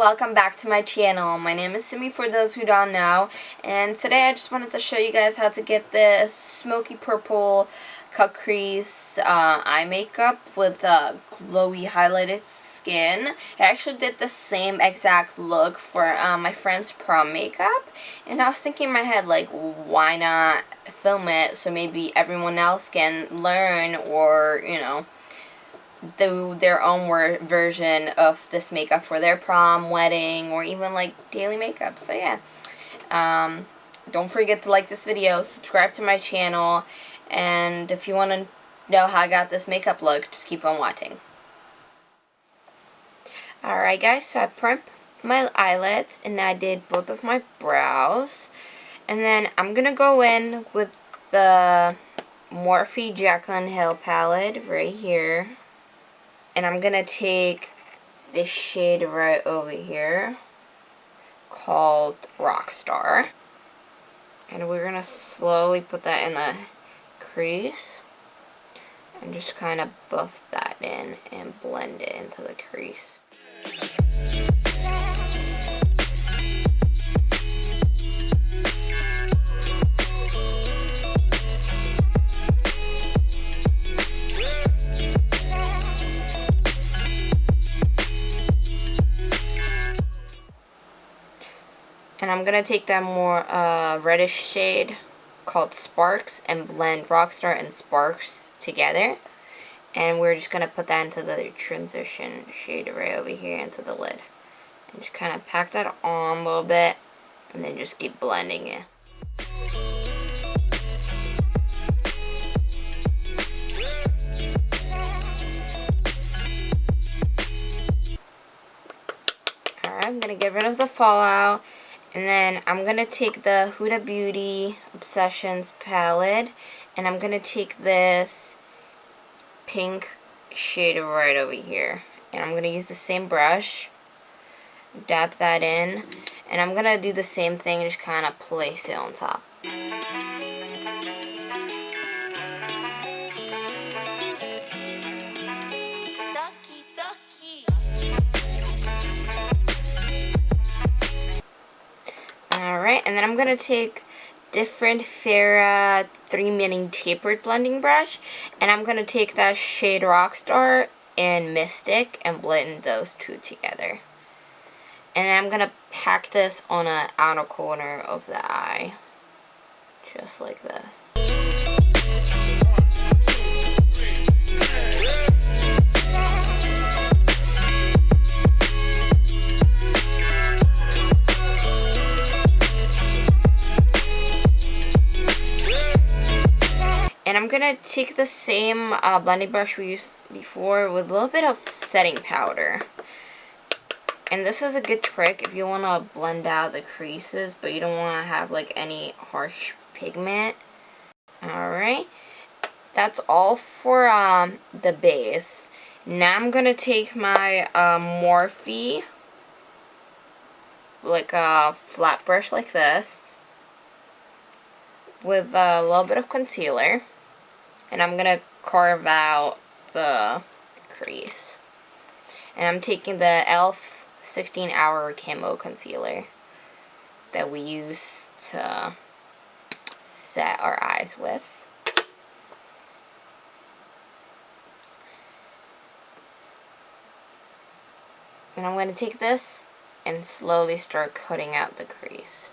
welcome back to my channel. My name is Simi for those who don't know, and today I just wanted to show you guys how to get this smoky purple Cut-Crease eye makeup with glowy highlighted skin. I actually did the same exact look for my friend's prom makeup, and I was thinking in my head, like, why not film it so maybe everyone else can learn or, you know, do their own version of this makeup for their prom, wedding, or even like daily makeup. So yeah, don't forget to like this video, subscribe to my channel, and if you want to know how I got this makeup look, just keep on watching. Alright guys, so I primed my eyelids and I did both of my brows, and then I'm gonna go in with the Morphe Jaclyn Hill palette right here. And I'm going to take this shade right over here called Rockstar. And we're going to slowly put that in the crease. And just kind of buff that in and blend it into the crease. And I'm going to take that more reddish shade called Sparks and blend Rockstar and Sparks together. And we're just going to put that into the transition shade right over here into the lid. And just kind of pack that on a little bit and then just keep blending it. Alright, I'm going to get rid of the fallout. And then I'm going to take the Huda Beauty Obsessions palette, and I'm going to take this pink shade right over here. And I'm going to use the same brush, dab that in, and I'm going to do the same thing, just kind of place it on top. Alright, and then I'm going to take different Farrah 3-mini tapered blending brush, and I'm going to take that shade Rockstar and Mystic and blend those two together. And then I'm going to pack this on an outer corner of the eye, just like this. And I'm going to take the same blending brush we used before with a little bit of setting powder. And this is a good trick if you want to blend out the creases, but you don't want to have like any harsh pigment. Alright, that's all for the base. Now I'm going to take my Morphe, like a flat brush like this, with a little bit of concealer. And I'm going to carve out the crease. And I'm taking the e.l.f. 16-hour camo concealer that we use to set our eyes with. And I'm going to take this and slowly start cutting out the crease.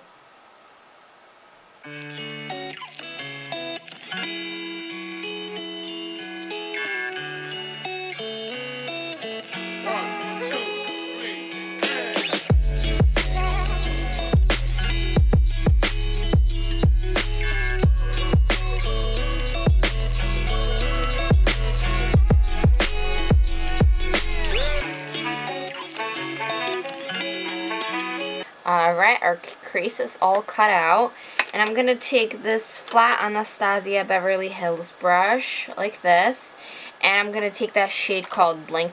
Alright, our crease is all cut out, and I'm going to take this flat Anastasia Beverly Hills brush, like this, and I'm going to take that shade called Bling.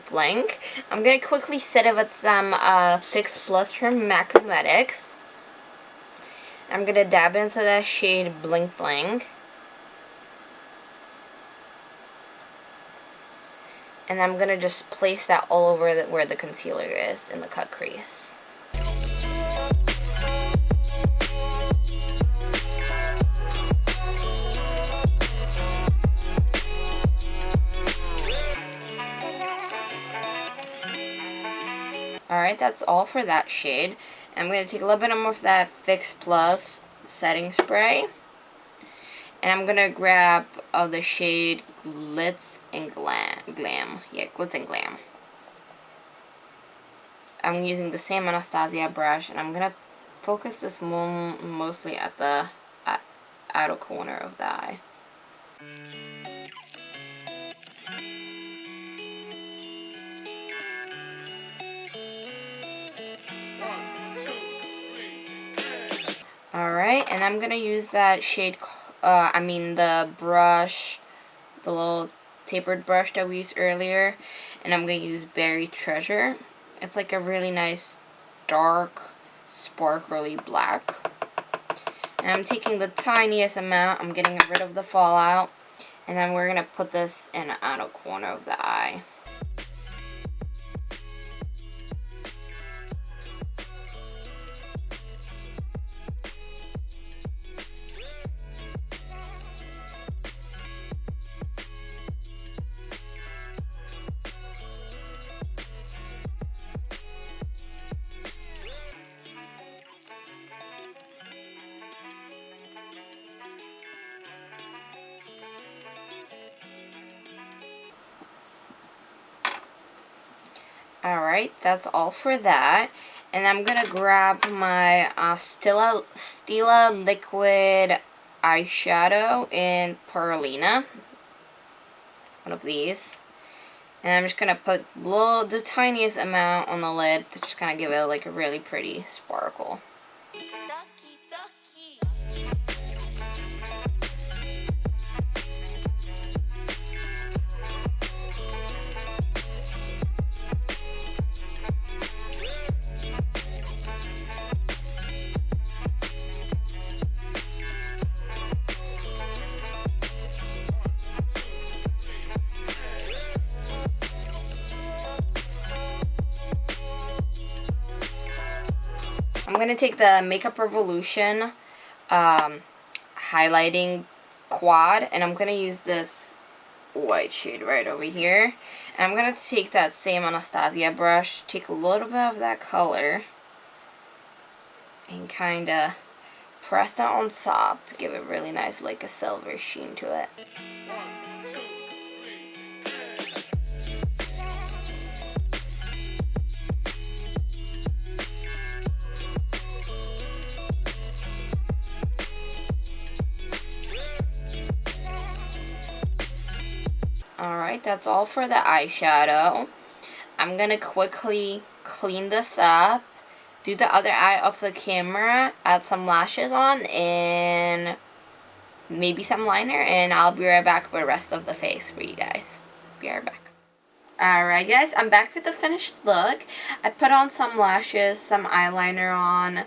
I'm going to quickly set it with some Fix Plus from MAC Cosmetics. I'm going to dab into that shade Bling. And I'm going to just place that all over where the concealer is in the cut crease. Alright, that's all for that shade. I'm going to take a little bit more of that Fix Plus setting spray. And I'm going to grab the shade Glitz and Glam. Yeah, Glitz and Glam. I'm using the same Anastasia brush, and I'm going to focus this mostly at the outer corner of the eye. Alright, and I'm going to use that shade, the brush, the little tapered brush that we used earlier, and I'm going to use Berry Treasure. It's like a really nice, dark, sparkly black. And I'm taking the tiniest amount, I'm getting rid of the fallout, and then we're going to put this in the outer corner of the eye. Alright, that's all for that. And I'm going to grab my Stila Liquid Eyeshadow in Perlina. One of these. And I'm just going to put the tiniest amount on the lid to just kind of give it like a really pretty sparkle. I'm going to take the Makeup Revolution highlighting quad, and I'm going to use this white shade right over here. And I'm going to take that same Anastasia brush, take a little bit of that color, and kind of press that on top to give it really nice, like a silver sheen to it. Alright, that's all for the eyeshadow. I'm going to quickly clean this up, do the other eye off the camera, add some lashes on, and maybe some liner, and I'll be right back for the rest of the face for you guys. Be right back. Alright guys, I'm back with the finished look. I put on some lashes, some eyeliner on,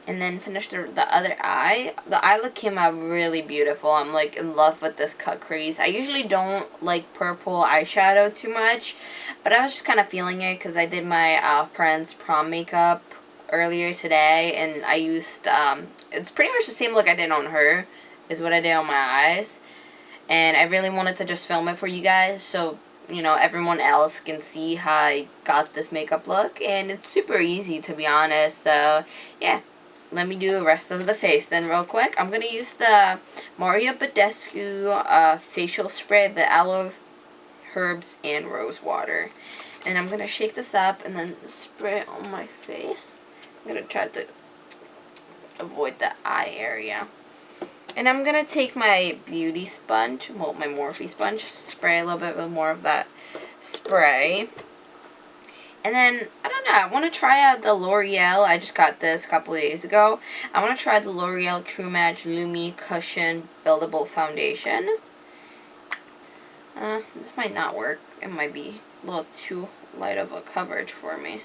and then finished the other eye. The eye look came out really beautiful. I'm like in love with this cut crease. I usually don't like purple eyeshadow too much, but I was just kind of feeling it because I did my friend's prom makeup earlier today, and I used, it's pretty much the same look I did on her, is what I did on my eyes. And I really wanted to just film it for you guys, so you know, everyone else can see how I got this makeup look, and it's super easy to be honest. So yeah, let me do the rest of the face then real quick. I'm going to use the Badescu facial spray, the aloe, herbs, and rose water. And I'm going to shake this up and then spray it on my face. I'm going to try to avoid the eye area. And I'm going to take my beauty sponge, well, my Morphe sponge, spray a little bit with more of that spray. And then, I don't know, I want to try out the Loreal. I just got this a couple of days ago. I want to try the Loreal True Match Lumi Cushion Buildable Foundation. This might not work. It might be a little too light of a coverage for me.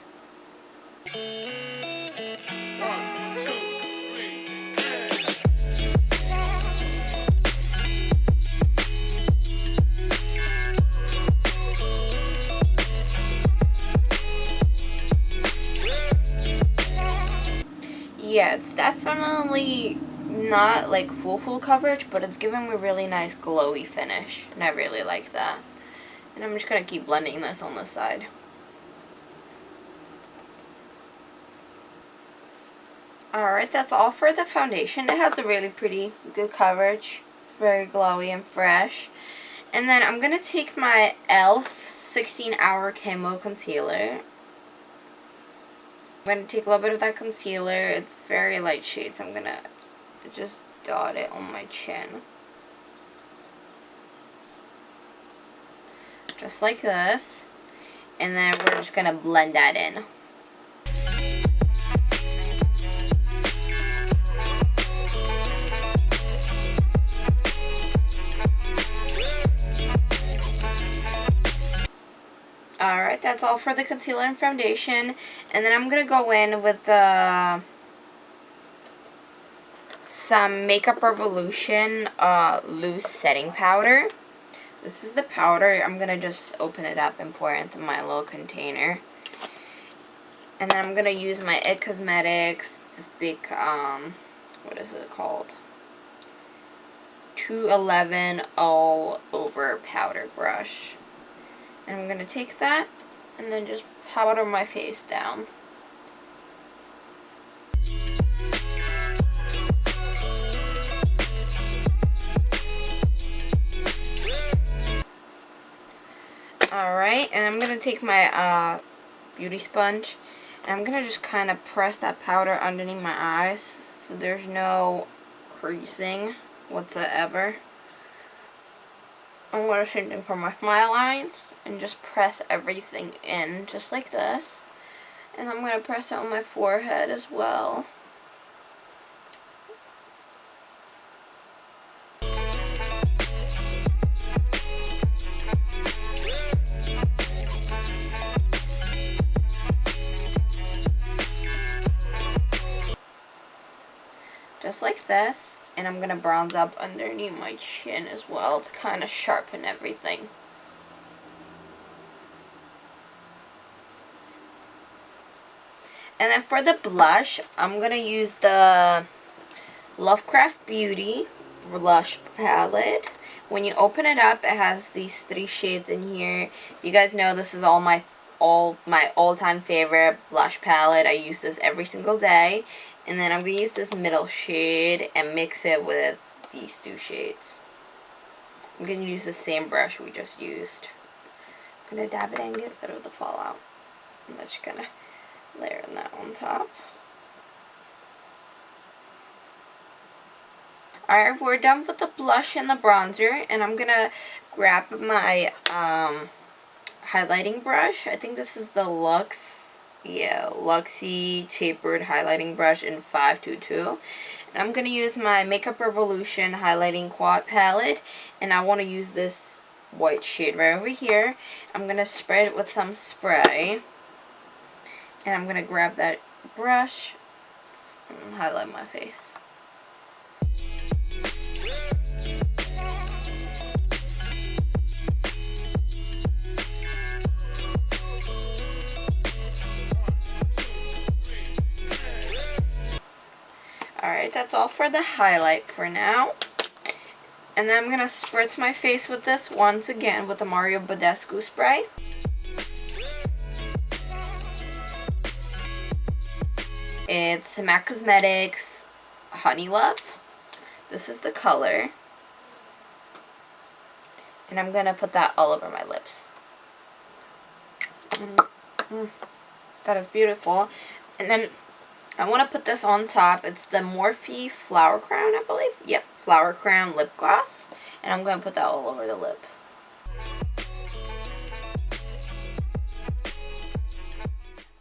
Yeah, it's definitely not like full coverage, but it's giving me a really nice glowy finish, and I really like that. And I'm just going to keep blending this on this side. Alright, that's all for the foundation. It has a really pretty good coverage. It's very glowy and fresh. And then I'm going to take my e.l.f. 16-Hour Camo Concealer. I'm going to take a little bit of that concealer. It's very light shade, so I'm going to just dot it on my chin. Just like this. And then we're just going to blend that in. Alright, that's all for the concealer and foundation. And then I'm going to go in with some Makeup Revolution loose setting powder. This is the powder. I'm going to just open it up and pour it into my little container. And then I'm going to use my IT Cosmetics, this big, what is it called? 211 all over powder brush. And I'm going to take that and then just powder my face down. Alright, and I'm going to take my beauty sponge and I'm going to just kind of press that powder underneath my eyes so there's no creasing whatsoever. I'm going to same thing for my smile lines and just press everything in just like this. And I'm going to press it on my forehead as well. Just like this. And I'm going to bronze up underneath my chin as well to kind of sharpen everything. And then for the blush, I'm going to use the Lovecraft Beauty blush palette. When you open it up, it has these 3 shades in here. You guys know this is my all-time favorite blush palette. I use this every single day. And then I'm going to use this middle shade and mix it with these 2 shades. I'm going to use the same brush we just used. I'm going to dab it in and get rid of the fallout. I'm just going to layer that on top. Alright, we're done with the blush and the bronzer. And I'm going to grab my highlighting brush. I think this is the Luxie tapered highlighting brush in 522. And I'm going to use my Makeup Revolution highlighting quad palette, and I want to use this white shade right over here. I'm going to spread it with some spray, and I'm going to grab that brush and highlight my face. Alright, that's all for the highlight for now. And then I'm going to spritz my face with this once again with the Badescu spray. It's MAC Cosmetics Honey Love. This is the color. And I'm going to put that all over my lips. That is beautiful. And then I want to put this on top. It's the Morphe Flower Crown, I believe. Yep, Flower Crown lip gloss. And I'm going to put that all over the lip.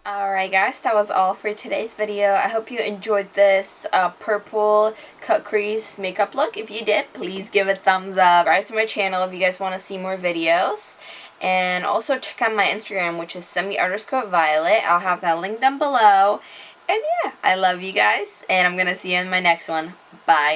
Alright guys, that was all for today's video. I hope you enjoyed this purple cut crease makeup look. If you did, please give it a thumbs up. Subscribe to my channel if you guys want to see more videos. And also check out my Instagram, which is semi_violet. I'll have that link down below. And yeah, I love you guys, and I'm going to see you in my next one. Bye.